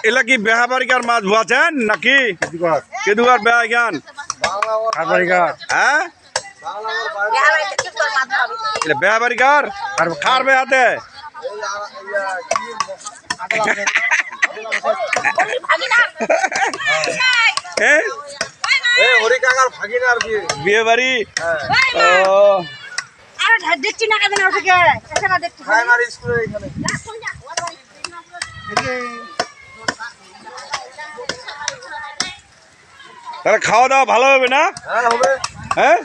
এলা কি বেহাবারিকার মাছ ভুয়াছেন নাকি কেদুয়ার বেহাগান হ্যাঁ বেহাবারিকার খার বেহাতে বিয়ে বাড়ি দেখছি না কেন তাহলে খাওয়া দাওয়া ভালো হবে না? হ্যাঁ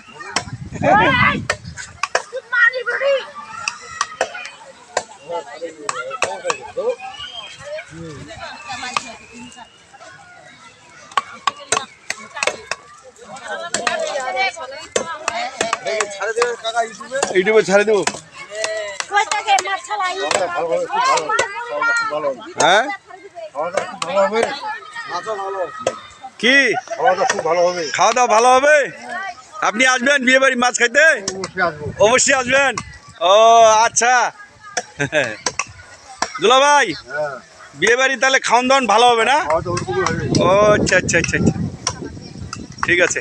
ইউটিউবে ছাড়ে দেবো। হ্যাঁ কি খাওয়া দাওয়া ভালো হবে? আপনি আসবেন বিয়ে বাড়ি মাছ খাইতে? অবশ্যই আসবেন। ও আচ্ছা দুলা ভাই বিয়ে বাড়ি তাহলে খাওয়ান দাওয়ান ভালো হবে না? ও আচ্ছা আচ্ছা আচ্ছা আচ্ছা ঠিক আছে।